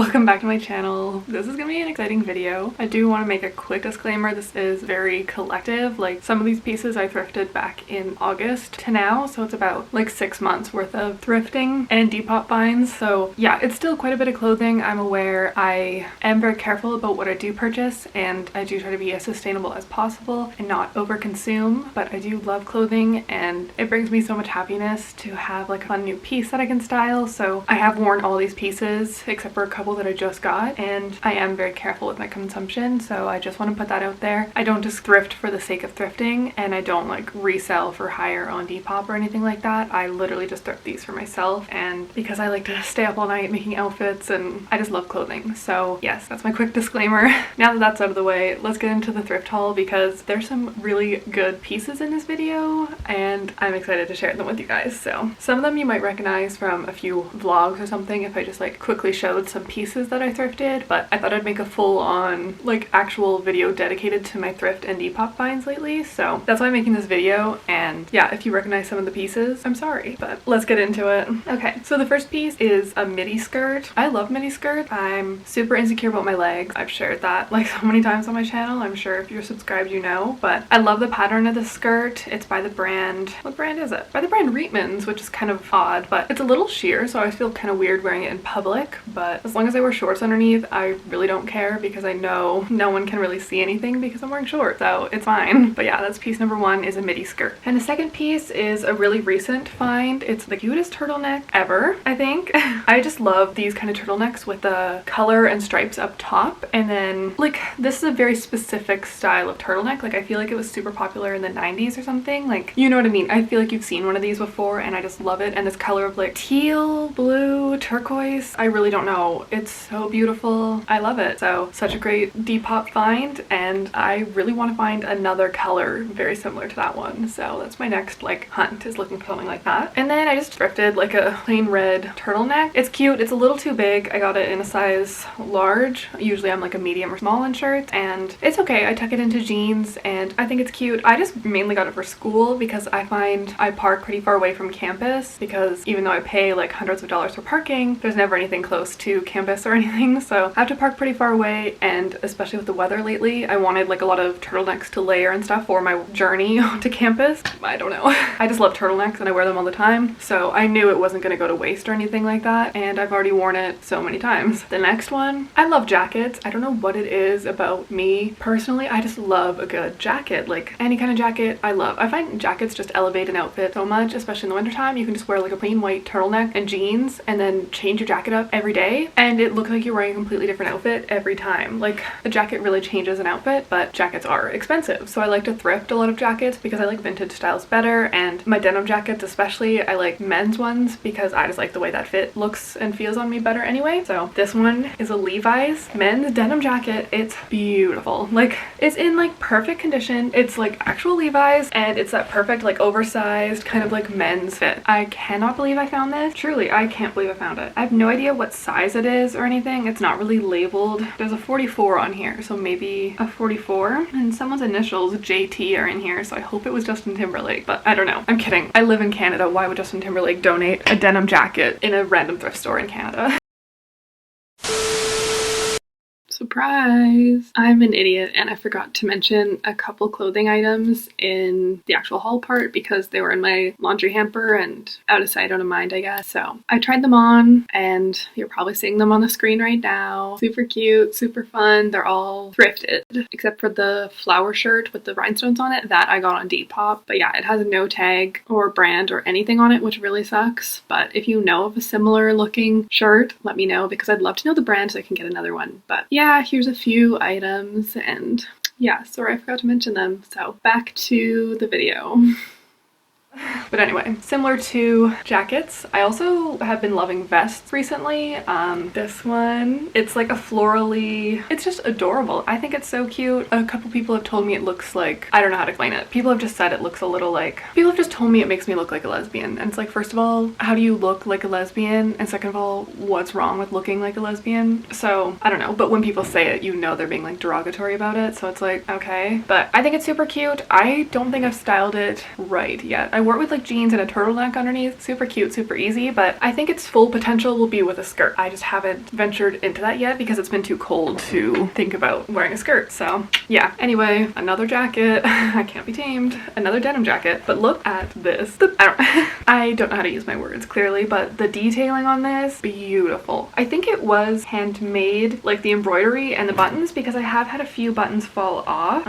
welcome back to my channel. This is gonna be an exciting video. I do want to make a quick disclaimer. This is very collective. Like, some of these pieces I thrifted back in August to now, so it's about like 6 months worth of thrifting and depop finds. So yeah, it's still quite a bit of clothing. I'm aware I am very careful about what I do purchase, and I do try to be as sustainable as possible and not overconsume, but I do love clothing and it brings me so much happiness to have like a fun new piece that I can style. So I have worn all these pieces except for a couple that I just got, and I am very careful with my consumption, so I just want to put that out there. I don't just thrift for the sake of thrifting, and I don't like resell for hire on Depop or anything like that. I literally just thrift these for myself, and because I like to stay up all night making outfits and I just love clothing. So yes, that's my quick disclaimer. Now that that's out of the way, let's get into the thrift haul because there's some really good pieces in this video and I'm excited to share them with you guys. So some of them you might recognize from a few vlogs or something if I just like quickly showed some pieces that I thrifted, but I thought I'd make a full-on like actual video dedicated to my thrift and Depop finds lately, so that's why I'm making this video. And yeah, if you recognize some of the pieces, I'm sorry, but let's get into it. Okay, so the first piece is a midi skirt. I love midi skirts. I'm super insecure about my legs. I've shared that like so many times on my channel. I'm sure if you're subscribed you know, but I love the pattern of the skirt. It's by the brand, what brand is it? By the brand Reitman's, which is kind of odd, but it's a little sheer, so I feel kind of weird wearing it in public, but as long as I wear shorts underneath, I really don't care because I know no one can really see anything because I'm wearing shorts, so it's fine. But yeah, that's piece number one, is a midi skirt. And the second piece is a really recent find. It's the cutest turtleneck ever, I think. I just love these kind of turtlenecks with the color and stripes up top, and then like this is a very specific style of turtleneck. Like I feel like it was super popular in the 90s or something, like, you know what I mean. I feel like you've seen one of these before and I just love it. And this color of like teal, blue, turquoise, I really don't know, it's so beautiful. I love it. So such a great Depop find, and I really want to find another color very similar to that one, so that's my next like hunt, is looking for something like that. And then I just thrifted like a plain red turtleneck. It's cute, it's a little too big. I got it in a size large. Usually I'm like a medium or small in shirts, and it's okay. I tuck it into jeans and I think it's cute. I just mainly got it for school because I find I park pretty far away from campus, because even though I pay like hundreds of dollars for parking, there's never anything close to campus or anything, so I have to park pretty far away. And especially with the weather lately, I wanted like a lot of turtlenecks to layer and stuff for my journey to campus. I don't know. I just love turtlenecks and I wear them all the time, so I knew it wasn't gonna go to waste or anything like that, and I've already worn it so many times. The next one, I love jackets. I don't know what it is about me personally, I just love a good jacket. Like any kind of jacket I love. I find jackets just elevate an outfit so much, especially in the wintertime. You can just wear like a plain white turtleneck and jeans and then change your jacket up every day and it looks like you're wearing a completely different outfit every time. Like a jacket really changes an outfit, but jackets are expensive, so I like to thrift a lot of jackets because I like vintage styles better. And my denim jackets especially, I like men's ones because I just like the way that fit looks and feels on me better anyway. So this one is a Levi's men's denim jacket. It's beautiful. Like it's in like perfect condition. It's like actual Levi's and it's that perfect like oversized kind of like men's fit. I cannot believe I found this. Truly, I can't believe I found it. I have no idea what size it is or anything. It's not really labeled. There's a 44 on here, so maybe a 44, and someone's initials JT are in here, so I hope it was Justin Timberlake, but I don't know. I'm kidding. I live in Canada. Why would Justin Timberlake donate a denim jacket in a random thrift store in Canada? Surprise! I'm an idiot and I forgot to mention a couple clothing items in the actual haul part because they were in my laundry hamper and out of sight, out of mind, I guess. So I tried them on and you're probably seeing them on the screen right now. Super cute, super fun. They're all thrifted except for the flower shirt with the rhinestones on it that I got on Depop. But yeah, it has no tag or brand or anything on it, which really sucks. But if you know of a similar looking shirt, let me know because I'd love to know the brand so I can get another one. But yeah, here's a few items, and yeah, sorry I forgot to mention them. So back to the video. But anyway, similar to jackets, I also have been loving vests recently. This one, it's like a florally, it's just adorable. I think it's so cute. A couple people have told me it looks like, I don't know how to explain it. People have just said it looks a little like, people have just told me it makes me look like a lesbian. And it's like, first of all, how do you look like a lesbian? And second of all, what's wrong with looking like a lesbian? So I don't know, but when people say it, you know they're being like derogatory about it. So it's like, okay. But I think it's super cute. I don't think I've styled it right yet. I wore it with like jeans and a turtleneck underneath. Super cute, super easy, but I think its full potential will be with a skirt. I just haven't ventured into that yet because it's been too cold to think about wearing a skirt. So yeah, anyway, another jacket. I can't be tamed. Another denim jacket. But look at this. I don't know how to use my words clearly, but the detailing on this, beautiful. I think it was handmade, like the embroidery and the buttons, because I have had a few buttons fall off.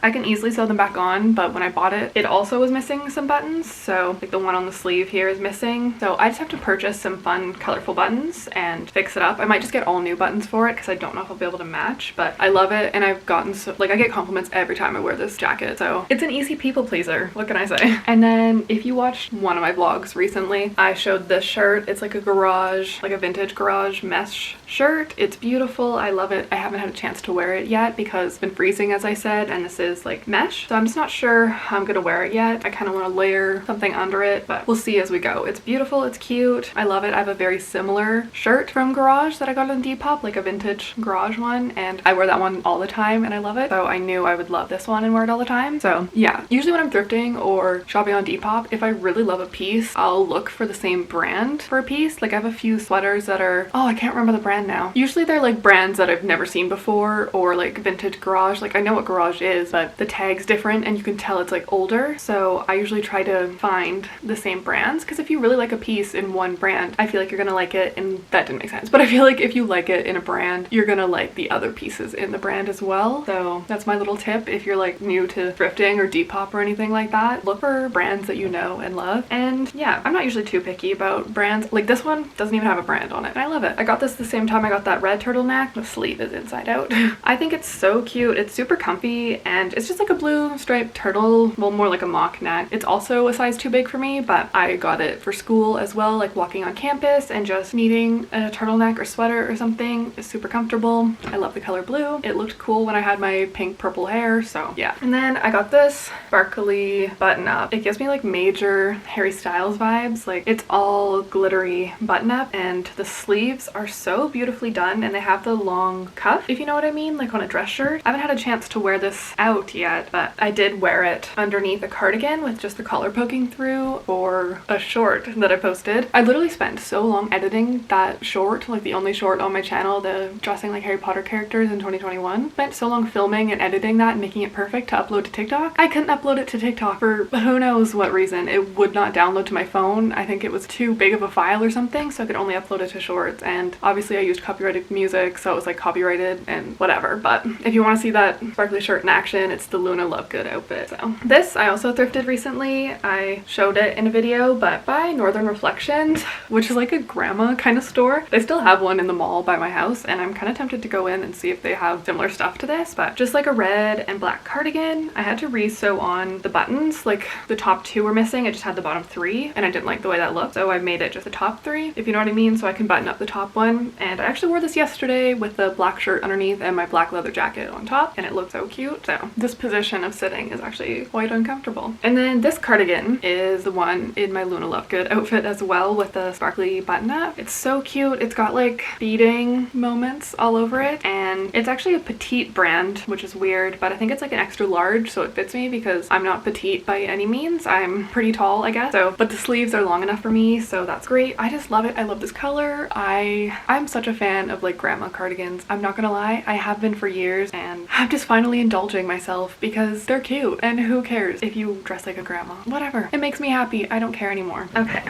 I can easily sew them back on, but when I bought it, it also was missing some buttons. So like the one on the sleeve here is missing. So I just have to purchase some fun, colorful buttons and fix it up. I might just get all new buttons for it because I don't know if I'll be able to match, but I love it. And I've gotten so, like, I get compliments every time I wear this jacket. So it's an easy people pleaser. What can I say? And then if you watched one of my vlogs recently, I showed this shirt. It's like a garage, like a vintage garage mesh shirt. It's beautiful. I love it. I haven't had a chance to wear it yet because it's been freezing, as I said, and this is like mesh. So I'm just not sure how I'm gonna wear it yet. I kind of want to layer something under it, but we'll see as we go. It's beautiful. It's cute. I love it. I have a very similar shirt from Garage that I got on Depop, like a vintage garage one, and I wear that one all the time and I love it. So I knew I would love this one and wear it all the time. So yeah, usually when I'm thrifting or shopping on Depop, if I really love a piece, I'll look for the same brand for a piece. Like I have a few sweaters that are, oh, I can't remember the brand now. Usually they're like brands that I've never seen before, or like vintage Garage. Like I know what Garage is, but the tag's different and you can tell it's like older. So I usually try to find the same brands, because if you really like a piece in one brand, I feel like you're gonna like it, and that didn't make sense, but I feel like if you like it in a brand, you're gonna like the other pieces in the brand as well. So that's my little tip if you're like new to thrifting or Depop or anything like that. Look for brands that you know and love. And yeah, I'm not usually too picky about brands. Like this one doesn't even have a brand on it and I love it. I got this the same time I got that red turtleneck. The sleeve is inside out. I think it's so cute. It's super comfy and it's just like a blue striped turtle, well, more like a mock neck. It's also a size too big for me, but I got it for school as well, like walking on campus and just needing a turtleneck or sweater or something. It's super comfortable. I love the color blue. It looked cool when I had my pink purple hair, so yeah. And then I got this sparkly button up. It gives me like major Harry Styles vibes. Like it's all glittery button up and the sleeves are so beautifully done and they have the long cuff, if you know what I mean, like on a dress shirt. I haven't had a chance to wear this out yet, but I did wear it underneath a cardigan with just the collar poking through, or a short that I posted. I literally spent so long editing that short, like the only short on my channel, the dressing like Harry Potter characters in 2021. Spent so long filming and editing that and making it perfect to upload to TikTok. I couldn't upload it to TikTok for who knows what reason. It would not download to my phone. I think it was too big of a file or something, so I could only upload it to shorts, and obviously I used copyrighted music, so it was like copyrighted and whatever. But if you want to see that sparkly shirt in action, it's the Luna Lovegood outfit. So this I also thrifted recently. I showed it in a video, but by Northern Reflections, which is like a grandma kind of store. They still have one in the mall by my house and I'm kind of tempted to go in and see if they have similar stuff to this, but just like a red and black cardigan. I had to re-sew on the buttons, like the top two were missing. I just had the bottom three and I didn't like the way that looked, so I made it just the top three, if you know what I mean, so I can button up the top one. And I actually wore this yesterday with the black shirt underneath and my black leather jacket on top, and it looked so cute. So this position of sitting is actually quite uncomfortable. And then this cardigan is the one in my Luna Lovegood outfit as well, with the sparkly button up. It's so cute. It's got like beading moments all over it, and it's actually a petite brand, which is weird, but I think it's like an extra large, so it fits me because I'm not petite by any means. I'm pretty tall, I guess. So, but the sleeves are long enough for me, so that's great. I just love it. I love this color. I'm such a fan of like grandma cardigans. I'm not gonna lie, I have been for years, and I'm just finally indulging myself because they're cute, and who cares if you dress like a grandma? Whatever. It makes me happy. I don't care anymore. Okay.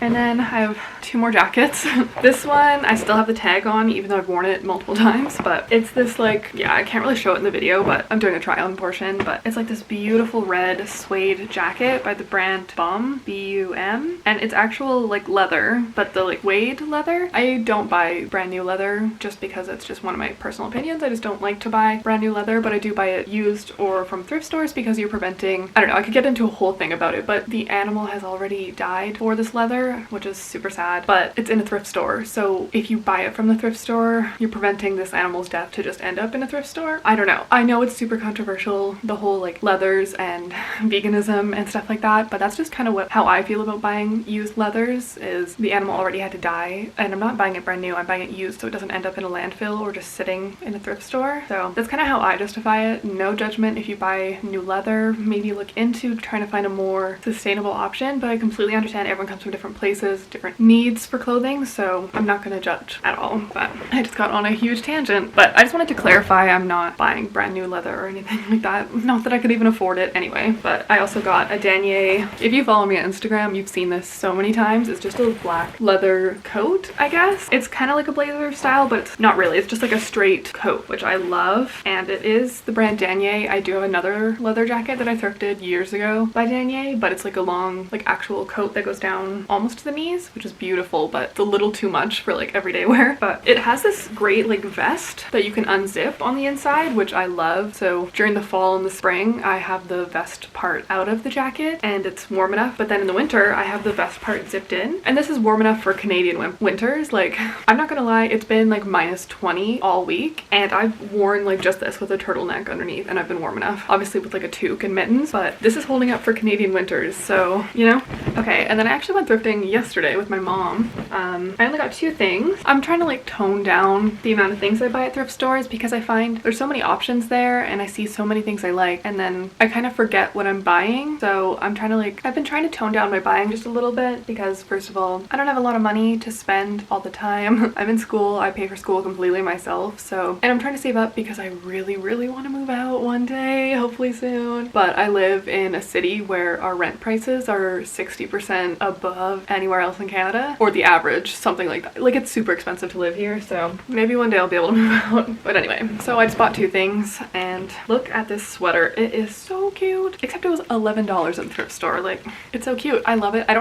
And then I have two more jackets. This one I still have the tag on even though I've worn it multiple times, but it's this like, yeah, I can't really show it in the video, but I'm doing a try on portion, but it's like this beautiful red suede jacket by the brand BUM, B-U-M, and it's actual like leather, but the like suede leather. I don't buy brand new leather just because it's just one of my personal opinions. I just don't like to buy brand new leather, but I do buy it used or from thrift stores because you're preventing, I don't know, I could get into a whole thing about it, but the animal has already died for this leather winter, which is super sad, but it's in a thrift store. So if you buy it from the thrift store, you're preventing this animal's death to just end up in a thrift store. I don't know. I know it's super controversial, the whole like leathers and veganism and stuff like that, but that's just kind of how I feel about buying used leathers, is the animal already had to die, and I'm not buying it brand new, I'm buying it used so it doesn't end up in a landfill or just sitting in a thrift store. So that's kind of how I justify it. No judgment if you buy new leather. Maybe look into trying to find a more sustainable option, but I completely understand everyone comes from different places, different needs for clothing, so I'm not going to judge at all. But I just got on a huge tangent, but I just wanted to clarify I'm not buying brand new leather or anything like that. Not that I could even afford it anyway. But I also got a danier. If you follow me on Instagram, you've seen this so many times. It's just a black leather coat, I guess. It's kind of like a blazer style, but it's not really. It's just like a straight coat, which I love, and it is the brand danier. I do have another leather jacket that I thrifted years ago by danier, but it's like a long, like actual coat that goes down almost to the knees, which is beautiful, but it's a little too much for like everyday wear. But it has this great like vest that you can unzip on the inside, which I love. So during the fall and the spring, I have the vest part out of the jacket and it's warm enough, but then in the winter I have the vest part zipped in, and this is warm enough for Canadian winters. Like, I'm not gonna lie, it's been like -20 all week, and I've worn like just this with a turtleneck underneath, and I've been warm enough, obviously with like a toque and mittens, but this is holding up for Canadian winters, so you know. Okay, and then I actually went thrifting yesterday with my mom. I only got 2 things. I'm trying to like tone down the amount of things I buy at thrift stores because I find there's so many options there and I see so many things I like, and then I kind of forget what I'm buying. So I'm trying to like, I've been trying to tone down my buying just a little bit because first of all, I don't have a lot of money to spend all the time. I'm in school, I pay for school completely myself, so, and I'm trying to save up because I really want to move out one day, hopefully soon. But I live in a city where our rent prices are 60% above anywhere else in Canada, or the average, something like that. Like, it's super expensive to live here, so maybe one day I'll be able to move out. But anyway, so I just bought 2 things, and look at this sweater. It is so cute, except it was $11 at the thrift store. Like, it's so cute. I love it. I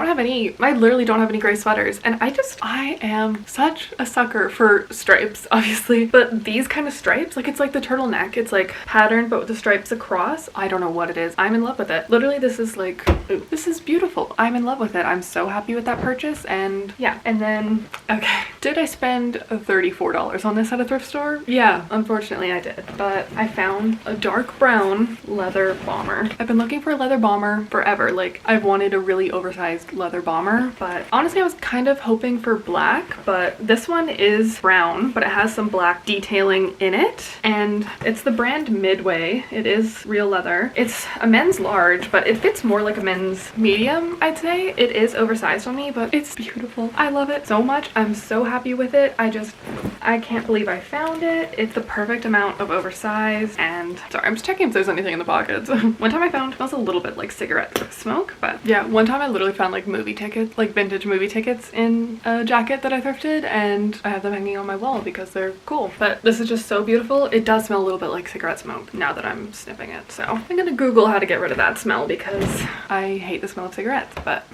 literally don't have any gray sweaters, and I am such a sucker for stripes, obviously, but these kind of stripes, like, it's like the turtleneck, it's like patterned but with the stripes across. I don't know what it is. I'm in love with it. Literally, this is like, ooh, this is beautiful. I'm in love with it. I'm so happy with that purchase. And yeah, and then, okay, did I spend $34 on this at a thrift store? Yeah, unfortunately I did, but I found a dark brown leather bomber. I've been looking for a leather bomber forever. Like, I've wanted a really oversized leather bomber, but honestly I was kind of hoping for black, but this one is brown, but it has some black detailing in it, and it's the brand Midway. It is real leather. It's a men's large, but it fits more like a men's medium, I'd say. It is oversized on me, but it's beautiful. I love it so much. I'm so happy with it. I can't believe I found it. It's the perfect amount of oversized, and sorry, I'm just checking if there's anything in the pockets. One time I found, it smells a little bit like cigarette smoke, but yeah, one time I literally found like movie tickets, like vintage movie tickets in a jacket that I thrifted, and I have them hanging on my wall because they're cool. But this is just so beautiful. It does smell a little bit like cigarette smoke now that I'm sniffing it, so I'm gonna Google how to get rid of that smell because I hate the smell of cigarettes. But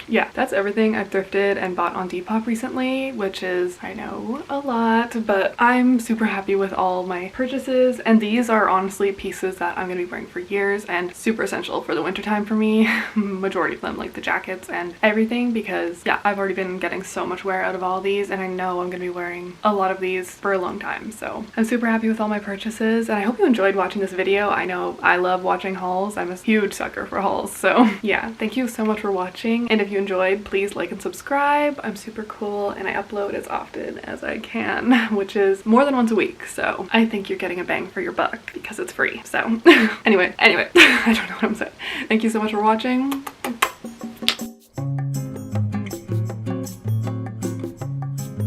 yeah, that's everything I've thrifted and bought on Depop recently, which is, I know, a lot, but I'm super happy with all my purchases, and these are honestly pieces that I'm gonna be wearing for years and super essential for the wintertime for me. Majority of them, like the jackets and everything, because yeah, I've already been getting so much wear out of all these, and I know I'm gonna be wearing a lot of these for a long time. So I'm super happy with all my purchases, and I hope you enjoyed watching this video. I know I love watching hauls. I'm a huge sucker for hauls, so yeah, thank you so much for watching, and if you enjoyed, please like and subscribe. I'm super cool, and I upload as often as I can, which is more than once a week, so I think you're getting a bang for your buck because it's free. So anyway, I don't know what I'm saying. Thank you so much for watching.